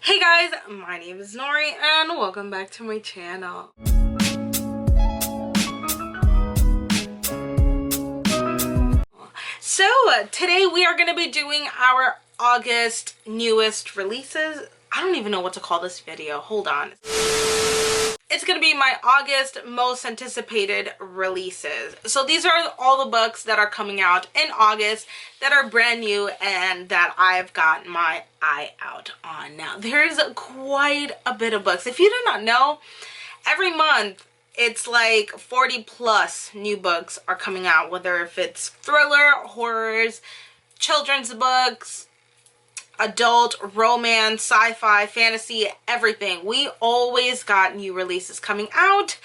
Hey guys, my name is Nori and welcome back to my channel. So today we are going to be doing our August newest releases. I don't even know what to call this video. Hold on. It's going to be my August most anticipated releases. So these are all the books that are coming out in August that are brand new and that I've got my eye out on. Now, there's quite a bit of books. If you do not know, every month it's like 40 plus new books are coming out, whether if it's thriller, horrors, children's books, adult, romance, sci-fi, fantasy, everything. We always got new releases coming out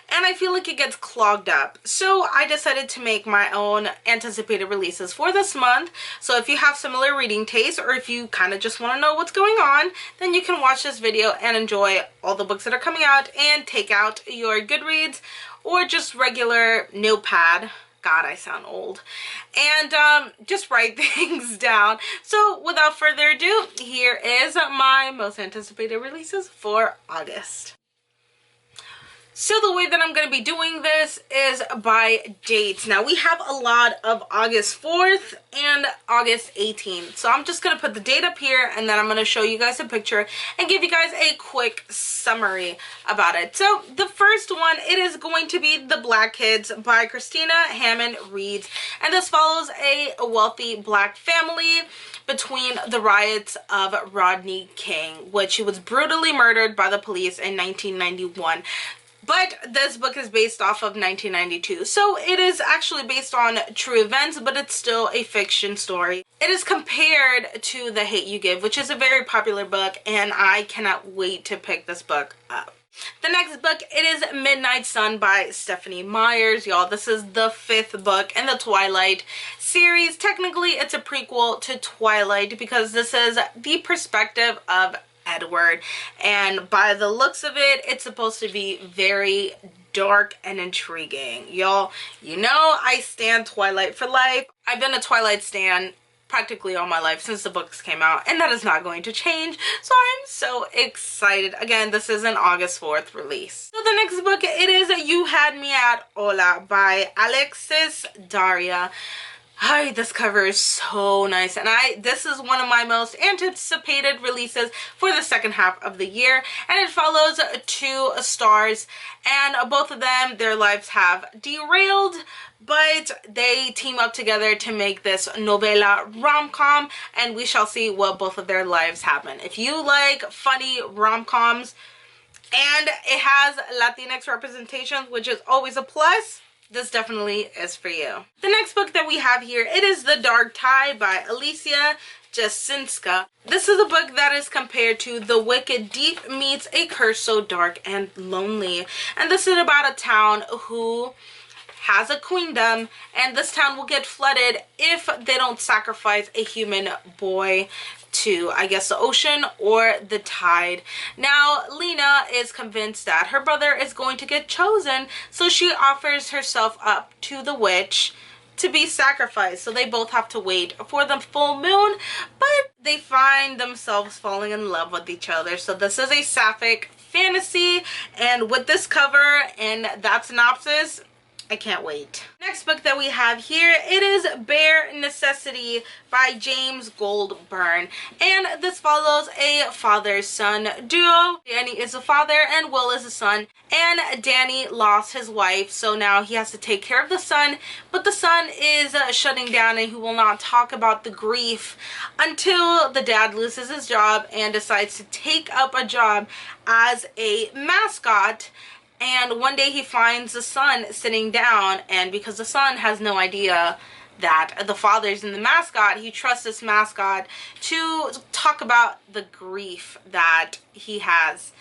and I feel like it gets clogged up. So I decided to make my own anticipated releases for this month. So if you have similar reading tastes or if you kind of just want to know what's going on, then you can watch this video and enjoy all the books that are coming out and take out your Goodreads or just regular notepad. God, I sound old. And just write things down. So without further ado, here is my most anticipated releases for August. So the way that I'm going to be doing this is by dates. Now we have a lot of August 4th and August 18th. So I'm just going to put the date up here and then I'm going to show you guys a picture and give you guys a quick summary about it. So the first one, it is going to be The Black Kids by Christina Hammond Reed. And this follows a wealthy black family between the riots of Rodney King, which he was brutally murdered by the police in 1991. But this book is based off of 1992, so it is actually based on true events, but it's still a fiction story. It is compared to The Hate U Give, which is a very popular book, and I cannot wait to pick this book up. The next book, it is Midnight Sun by Stephanie Myers. Y'all, this is the 5th book in the Twilight series. Technically, it's a prequel to Twilight because this is the perspective of Edward, and by the looks of it, it's supposed to be very dark and intriguing. Y'all, you know I stan Twilight for life. I've been a Twilight stan practically all my life since the books came out, and that is not going to change, so I'm so excited. Again, this is an August 4th release. So the next book, it is You Had Me at Hola by Alexis Daria. Hi, this cover is so nice, and this is one of my most anticipated releases for the second half of the year, and it follows 2 stars, and both of them, their lives have derailed, but they team up together to make this novela rom-com, and we shall see what both of their lives happen. If you like funny rom-coms and it has Latinx representation, which is always a plus, this definitely is for you. The next book that we have here, it is The Dark Tide by Alicia Jasinska. This is a book that is compared to The Wicked Deep meets A Curse So Dark and Lonely. And this is about a town who has a queendom, and this town will get flooded if they don't sacrifice a human boy to, I guess, the ocean or the tide. Now, Lena is convinced that her brother is going to get chosen, so she offers herself up to the witch to be sacrificed. So they both have to wait for the full moon, but they find themselves falling in love with each other. So this is a sapphic fantasy, and with this cover and that synopsis, I can't wait. Next book that we have here, it is Bare Necessity by James Goldburn, and this follows a father-son duo. Danny is a father and Will is a son, and Danny lost his wife, so now he has to take care of the son, but the son is shutting down and he will not talk about the grief until the dad loses his job and decides to take up a job as a mascot. And one day he finds the son sitting down, and because the son has no idea that the father's in the mascot, he trusts this mascot to talk about the grief that he has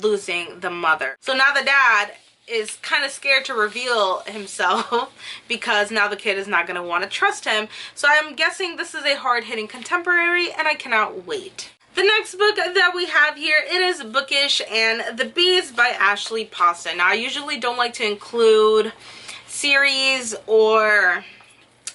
losing the mother. So now the dad is kind of scared to reveal himself because now the kid is not going to want to trust him. So I'm guessing this is a hard-hitting contemporary, and I cannot wait. The next book that we have here, it is Bookish and the Bees by Ashley Poston. Now, I usually don't like to include series or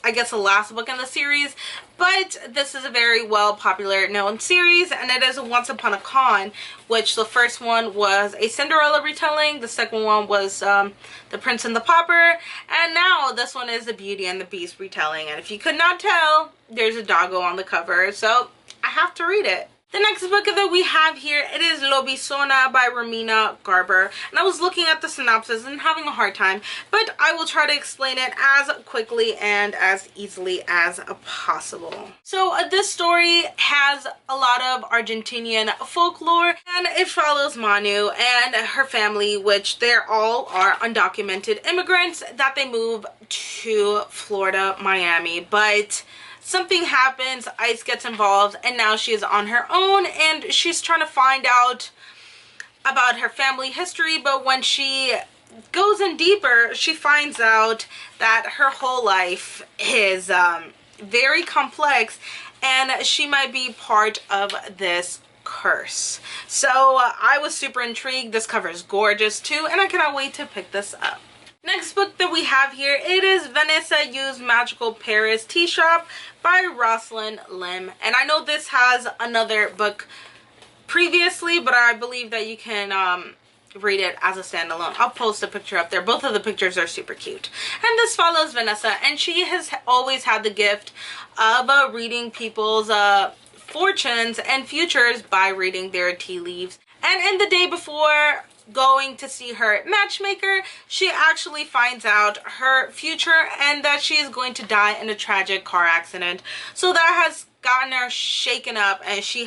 I guess the last book in the series, but this is a very well popular known series, and it is Once Upon a Con, which the first one was a Cinderella retelling, the second one was The Prince and the Pauper, and now this one is the Beauty and the Beast retelling. And if you could not tell, there's a doggo on the cover, so I have to read it. The next book that we have here, it is Lobisona by Romina Garber. And I was looking at the synopsis and having a hard time, but I will try to explain it as quickly and as easily as possible. So this story has a lot of Argentinian folklore, and it follows Manu and her family, which they're all are undocumented immigrants that they move to Florida, Miami. But something happens, ICE gets involved, and now she is on her own, and she's trying to find out about her family history. But when she goes in deeper, she finds out that her whole life is very complex, and she might be part of this curse. So I was super intrigued. This cover is gorgeous too, and I cannot wait to pick this up. Next book that we have here, it is Vanessa Yu's Magical Paris Tea Shop by Rosalind Lim. And I know this has another book previously, but I believe that you can read it as a standalone. I'll post a picture up there. Both of the pictures are super cute. And this follows Vanessa, and she has always had the gift of reading people's fortunes and futures by reading their tea leaves. And in the day before going to see her matchmaker, she actually finds out her future and that she is going to die in a tragic car accident. So that has gotten her shaken up, and she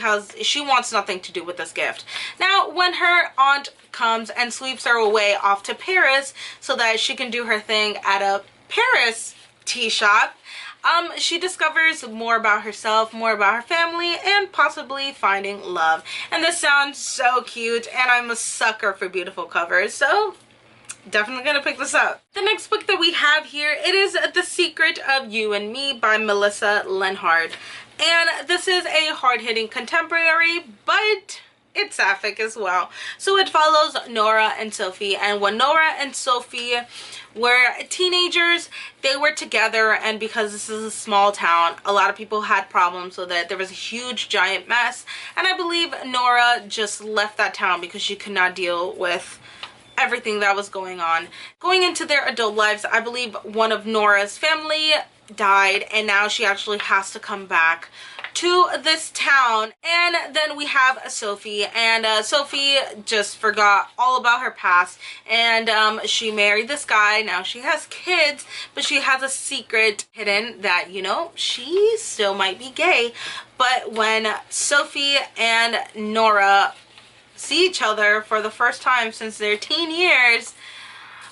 wants nothing to do with this gift. Now when her aunt comes and sweeps her away off to Paris so that she can do her thing at a Paris tea shop, she discovers more about herself, more about her family, and possibly finding love. And this sounds so cute, and I'm a sucker for beautiful covers, so definitely gonna pick this up. The next book that we have here, it is The Secret of You and Me by Melissa Lenhard. And this is a hard-hitting contemporary, but it's sapphic as well. So it follows Nora and Sophie, and when Nora and Sophie were teenagers, they were together, and because this is a small town, a lot of people had problems with it. There was a huge giant mess, and I believe Nora just left that town because she could not deal with everything that was going on. Going into their adult lives, I believe one of Nora's family died, and now she actually has to come back to this town. And then we have Sophie, and Sophie just forgot all about her past, and she married this guy. Now she has kids, but she has a secret hidden that, you know, she still might be gay. But when Sophie and Nora see each other for the first time since their teen years,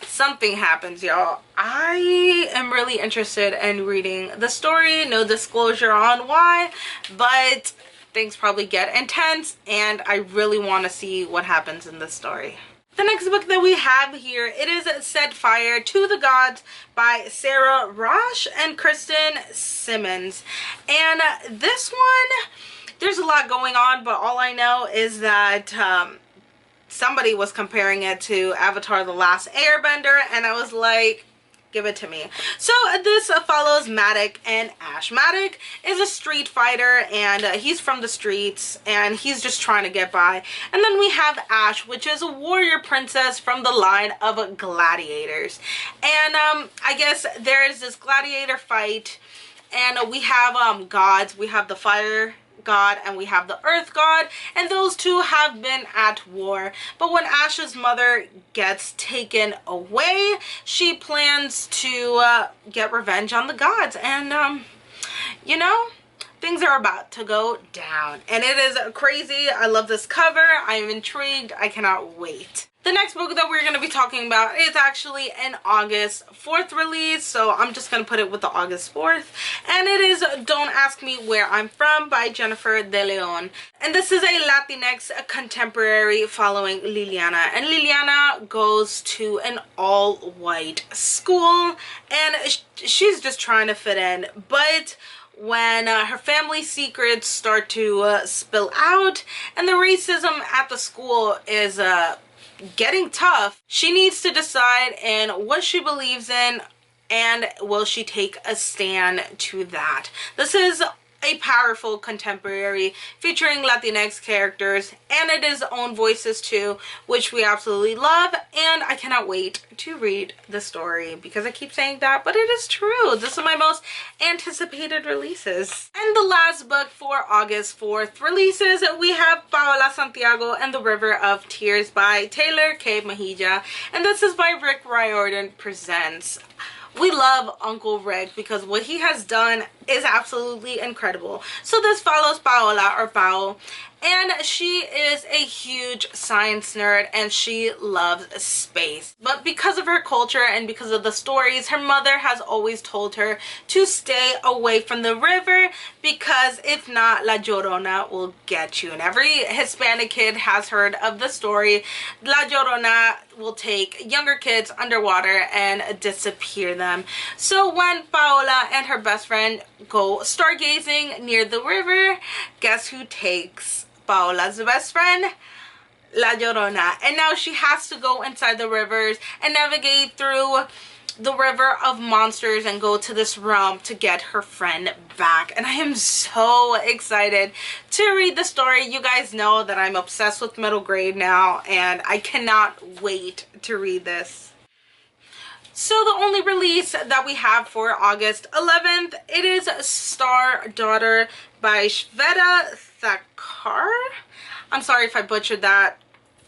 something happens, y'all. I am really interested in reading the story. No disclosure on why, but things probably get intense, and I really want to see what happens in this story. The next book that we have here, it is Set Fire to the Gods by Sarah Rosh and Kristen Simmons. And this one, there's a lot going on, but all I know is that somebody was comparing it to Avatar: The Last Airbender, and I was like, give it to me. So this follows Matic and Ash. Matic is a street fighter, and he's from the streets, and he's just trying to get by. And then we have Ash, which is a warrior princess from the line of gladiators. And I guess there's this gladiator fight, and we have gods. We have the fire god and we have the earth god, and those two have been at war. But when Ash's mother gets taken away, she plans to get revenge on the gods, and you know, things are about to go down, and it is crazy. I love this cover. I am intrigued. I cannot wait. The next book that we're going to be talking about is actually an August 4th release, so I'm just going to put it with the August 4th, and it is Don't Ask Me Where I'm From by Jennifer De Leon. And this is a Latinx contemporary following Liliana, and Liliana goes to an all-white school, and she's just trying to fit in, but when her family secrets start to spill out, and the racism at the school is getting tough, she needs to decide in what she believes in, and will she take a stand to that. This is a powerful contemporary featuring Latinx characters, and it is own voices too, which we absolutely love, and I cannot wait to read the story because I keep saying that, but it is true. This is my most anticipated releases. And the last book for August 4th releases, we have Paola Santiago and the River of Tears by Taylor K. Mejia, and this is by Rick Riordan Presents. We love Uncle Rick because what he has done is absolutely incredible. So this follows Paola, or Pao, and she is a huge science nerd and she loves space. But because of her culture and because of the stories, her mother has always told her to stay away from the river because if not, La Llorona will get you. And every Hispanic kid has heard of the story. La Llorona will take younger kids underwater and disappear them. So when Paola and her best friend go stargazing near the river, guess who takes Paola's best friend? La Llorona. And now she has to go inside the rivers and navigate through the river of monsters and go to this realm to get her friend back. And I am so excited to read the story. You guys know that I'm obsessed with middle grade now, and I cannot wait to read this. So the only release that we have for August 11th, it is Star Daughter by Shveta Thakkar. I'm sorry if I butchered that.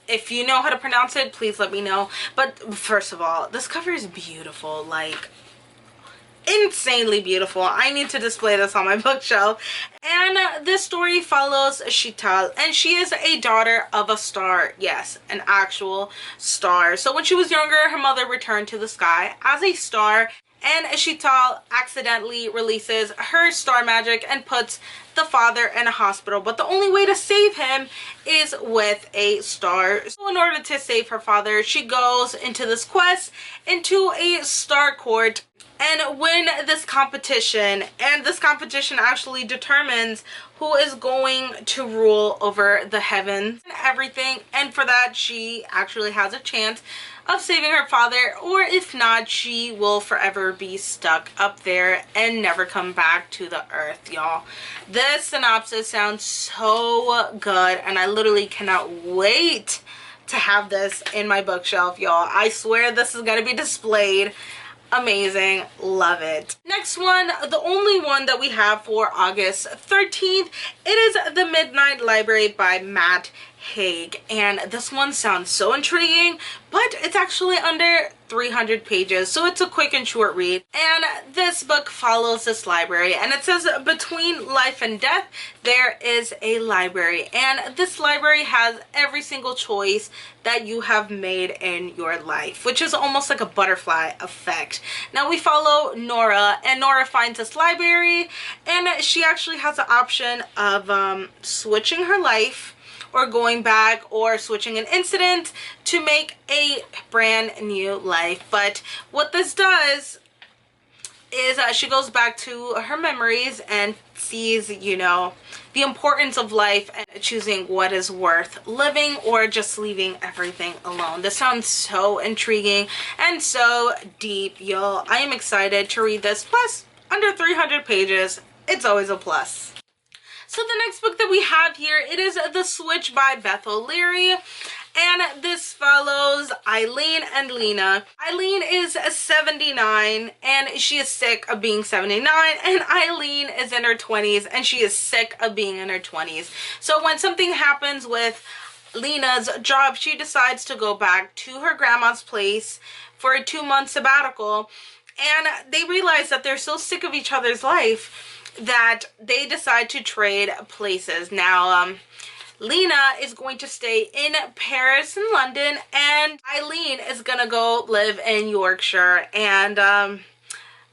If you know how to pronounce it, please let me know. But first of all, this cover is beautiful, like insanely beautiful. I need to display this on my bookshelf. And this story follows Shital, and she is a daughter of a star. Yes, an actual star. So when she was younger, her mother returned to the sky as a star, and Shital accidentally releases her star magic and puts the father in a hospital, but the only way to save him is with a star. So in order to save her father, she goes into this quest into a star court and win this competition, and this competition actually determines who is going to rule over the heavens and everything. And for that, she actually has a chance of saving her father, or if not, she will forever be stuck up there and never come back to the earth, y'all. This synopsis sounds so good, and I literally cannot wait to have this in my bookshelf, y'all. I swear this is gonna be displayed. Amazing. Love it. Next one, the only one that we have for August 13th, it is The Midnight Library by Matt Haig, and this one sounds so intriguing, but it's actually under 300 pages, so it's a quick and short read. And this book follows this library, and it says between life and death there is a library, and this library has every single choice that you have made in your life, which is almost like a butterfly effect. Now we follow Nora, and Nora finds this library, and she actually has the option of switching her life, or going back, or switching an incident to make a brand new life. But what this does is she goes back to her memories and sees, you know, the importance of life and choosing what is worth living or just leaving everything alone. This sounds so intriguing and so deep, y'all. I am excited to read this. Plus, under 300 pages, it's always a plus. So the next book that we have here, it is The Switch by Beth O'Leary, and this follows Eileen and Lena. Eileen is 79 and she is sick of being 79, and Eileen is in her 20s and she is sick of being in her 20s. So when something happens with Lena's job, she decides to go back to her grandma's place for a 2-month sabbatical, and they realize that they're so sick of each other's life that they decide to trade places. Now, Lena is going to stay in Paris and London, and Eileen is gonna go live in Yorkshire. And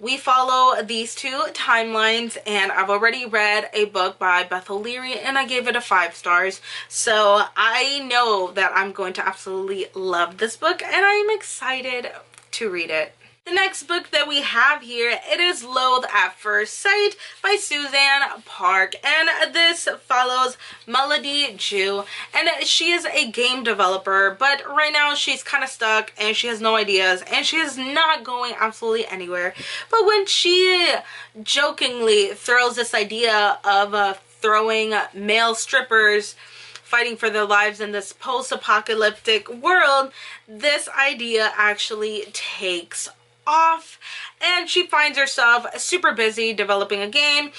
we follow these two timelines, and I've already read a book by Beth O'Leary and I gave it a 5 stars. So I know that I'm going to absolutely love this book, and I'm excited to read it. The next book that we have here, it is Loathe at First Sight by Suzanne Park, and this follows Melody Jew, and she is a game developer, but right now she's kind of stuck and she has no ideas and she is not going absolutely anywhere. But when she jokingly throws this idea of throwing male strippers fighting for their lives in this post-apocalyptic world, this idea actually takes off and she finds herself super busy developing a game,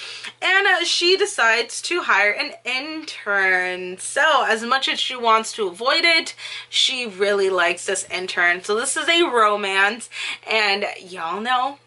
and she decides to hire an intern. So as much as she wants to avoid it, she really likes this intern. So this is a romance, and y'all know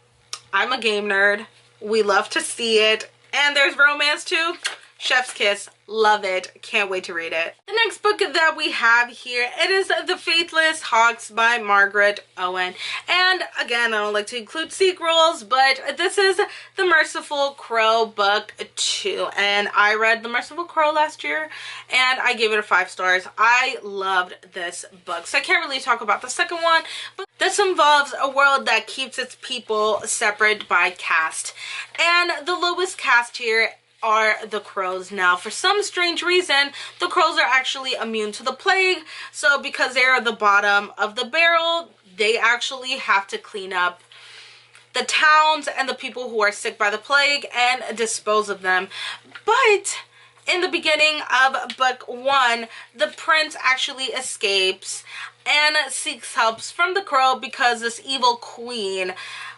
I'm a game nerd. We love to see it, and there's romance too. Chef's kiss. Love it. Can't wait to read it. The next book that we have here, it is The Faithless Hawks by Margaret Owen. And again, I don't like to include sequels, but this is The Merciful Crow book 2. And I read The Merciful Crow last year and I gave it 5 stars. I loved this book. So I can't really talk about the second one, but this involves a world that keeps its people separate by caste. And the lowest caste here are the crows. Now, for some strange reason, the crows are actually immune to the plague. So because they are the bottom of the barrel, they actually have to clean up the towns and the people who are sick by the plague and dispose of them. But in the beginning of book 1, the prince actually escapes and seeks help from the crow because this evil queen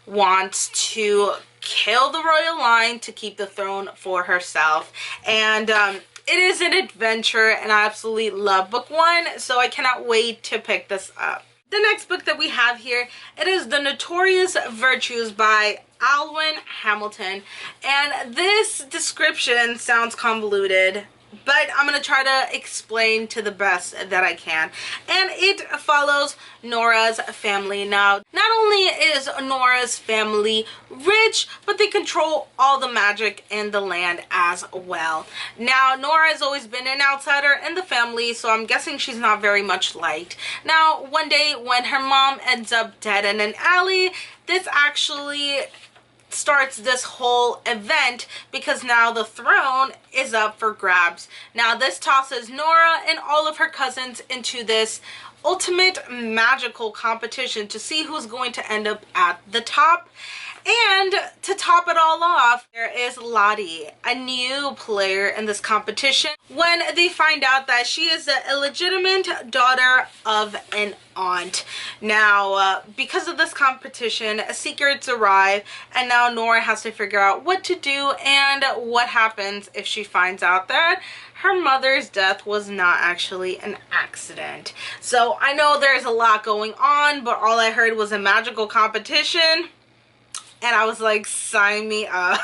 wants to kill the royal line to keep the throne for herself. And it is an adventure, and I absolutely love book 1, so I cannot wait to pick this up. The next book that we have here, it is The Notorious Virtues by Alwyn Hamilton, and this description sounds convoluted, but I'm going to try to explain to the best that I can. And it follows Nora's family. Now, not only is Nora's family rich, but they control all the magic in the land as well. Now, Nora has always been an outsider in the family, so I'm guessing she's not very much liked. Now, one day when her mom ends up dead in an alley, this actually starts this whole event because now the throne is up for grabs. Now this tosses Nora and all of her cousins into this ultimate magical competition to see who's going to end up at the top. And to top it all off, there is Lottie, a new player in this competition, when they find out that she is the illegitimate daughter of an aunt. Now, because of this competition, secrets arrive, and now Nora has to figure out what to do and what happens if she finds out that her mother's death was not actually an accident. So I know there's a lot going on, but all I heard was a magical competition. And I was like, sign me up.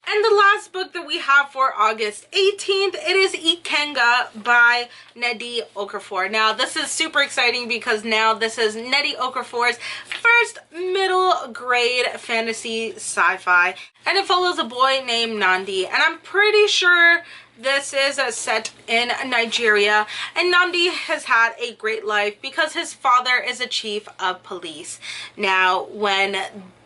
And the last book that we have for August 18th, it is Ikenga by Nnedi Okorafor. Now, this is super exciting because now this is Nnedi Okorafor's first middle grade fantasy sci-fi. And it follows a boy named Nandi. And I'm pretty sure this is set in Nigeria, and Nnamdi has had a great life because his father is a chief of police. Now, when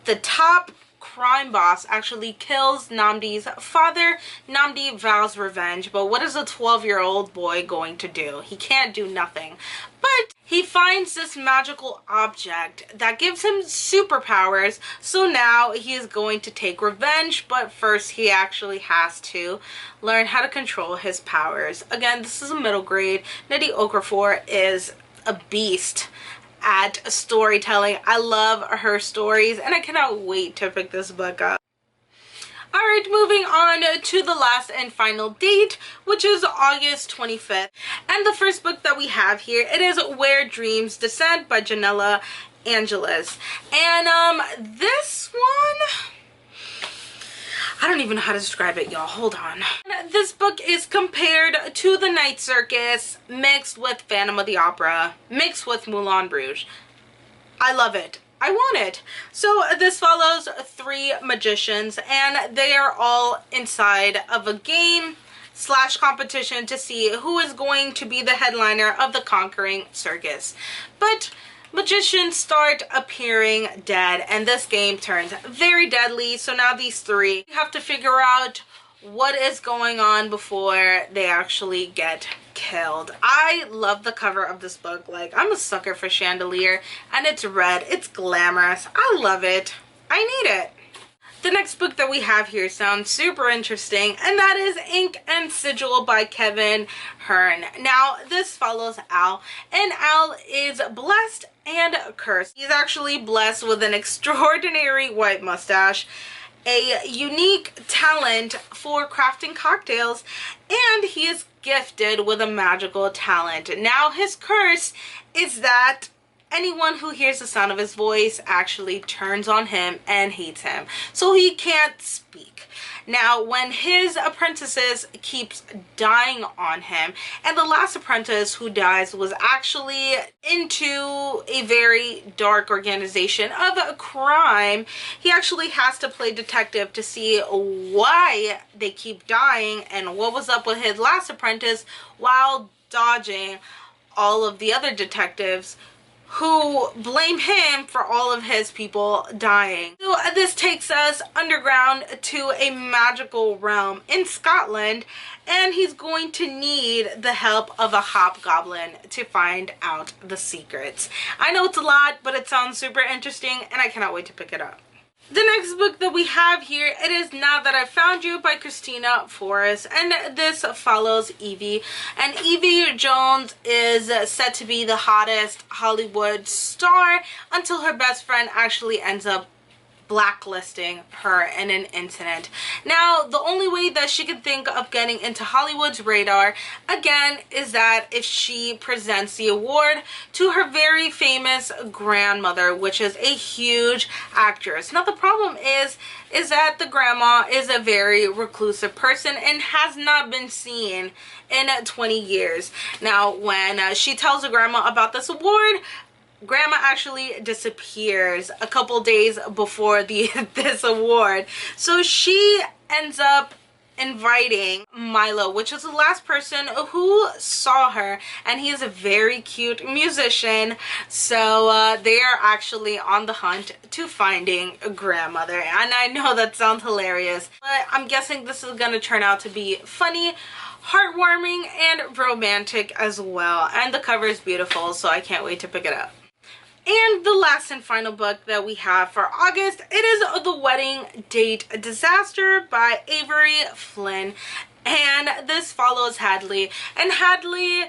the top crime boss actually kills Nnamdi's father, Nnamdi vows revenge. But what is a 12-year-old boy going to do? He can't do nothing. But he finds this magical object that gives him superpowers. So now he is going to take revenge. But first he actually has to learn how to control his powers. Again, this is a middle grade. Nnedi Okorafor is a beast at storytelling. I love her stories and I cannot wait to pick this book up. Alright, moving on to the last and final date, which is August 25th. And the first book that we have here, it is Where Dreams Descend by Janella Angeles. And this one, I don't even know how to describe it, y'all. Hold on. This book is compared to The Night Circus mixed with Phantom of the Opera mixed with Moulin Rouge. I love it. I want it. So this follows 3 magicians and they are all inside of a game / competition to see who is going to be the headliner of the Conquering Circus. But magicians start appearing dead, and this game turns very deadly. So now these three have to figure out what is going on before they actually get killed. I love the cover of this book. Like, I'm a sucker for chandelier, and it's red, it's glamorous, I love it, I need it. The next book that we have here sounds super interesting, and that is Ink and Sigil by Kevin Hearn. Now, this follows Al, and Al is blessed and cursed. He's actually blessed with an extraordinary white mustache, a unique talent for crafting cocktails, and he is gifted with a magical talent. Now, his curse is that anyone who hears the sound of his voice actually turns on him and hates him, so he can't speak. Now, when his apprentices keeps dying on him, and the last apprentice who dies was actually into a very dark organization of a crime, he actually has to play detective to see why they keep dying and what was up with his last apprentice, while dodging all of the other detectives who blame him for all of his people dying. So this takes us underground to a magical realm in Scotland, and he's going to need the help of a hobgoblin to find out the secrets. I know it's a lot, but it sounds super interesting, and I cannot wait to pick it up. The next book that we have here, it is Now That I've Found You by Christina Forrest, and this follows Evie. And Evie Jones is said to be the hottest Hollywood star until her best friend actually ends up blacklisting her in an incident. Now, the only way that she can think of getting into Hollywood's radar again is that if she presents the award to her very famous grandmother, which is a huge actress. Now, the problem is that the grandma is a very reclusive person and has not been seen in 20 years. Now, when she tells the grandma about this award, Grandma actually disappears a couple days before this award. So she ends up inviting Milo, which is the last person who saw her, and he is a very cute musician. So they are actually on the hunt to finding a grandmother. And I know that sounds hilarious, but I'm guessing this is going to turn out to be funny, heartwarming, and romantic as well. And the cover is beautiful, so I can't wait to pick it up. And the last and final book that we have for August, it is The Wedding Date Disaster by Avery Flynn. And this follows Hadley. And Hadley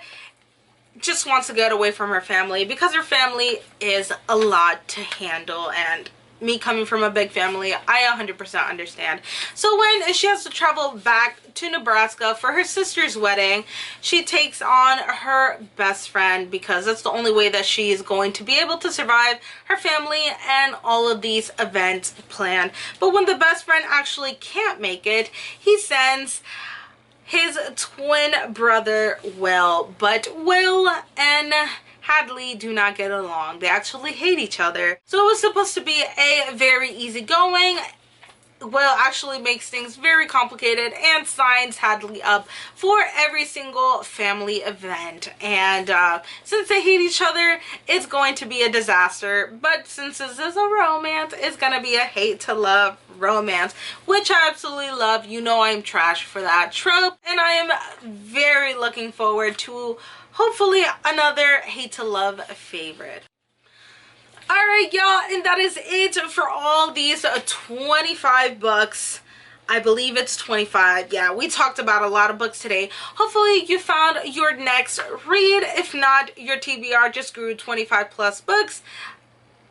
just wants to get away from her family because her family is a lot to handle, and me coming from a big family, I 100% understand. So when she has to travel back to Nebraska for her sister's wedding, she takes on her best friend because that's the only way that she is going to be able to survive her family and all of these events planned. But when the best friend actually can't make it, he sends his twin brother Will. But Will and Hadley do not get along. They actually hate each other. So it was supposed to be a very easygoing. Will actually makes things very complicated and signs Hadley up for every single family event. And since they hate each other, it's going to be a disaster. But since this is a romance, it's going to be a hate to love romance, which I absolutely love. You know I'm trash for that trope. And I am very looking forward to hopefully another hate to love favorite. Alright, y'all, and that is it for all these 25 books. I believe it's 25. Yeah, we talked about a lot of books today. Hopefully you found your next read. If not, your TBR just grew 25 plus books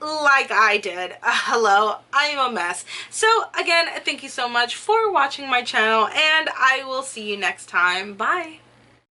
like I did. Hello, I am a mess. So again, thank you so much for watching my channel, and I will see you next time. Bye.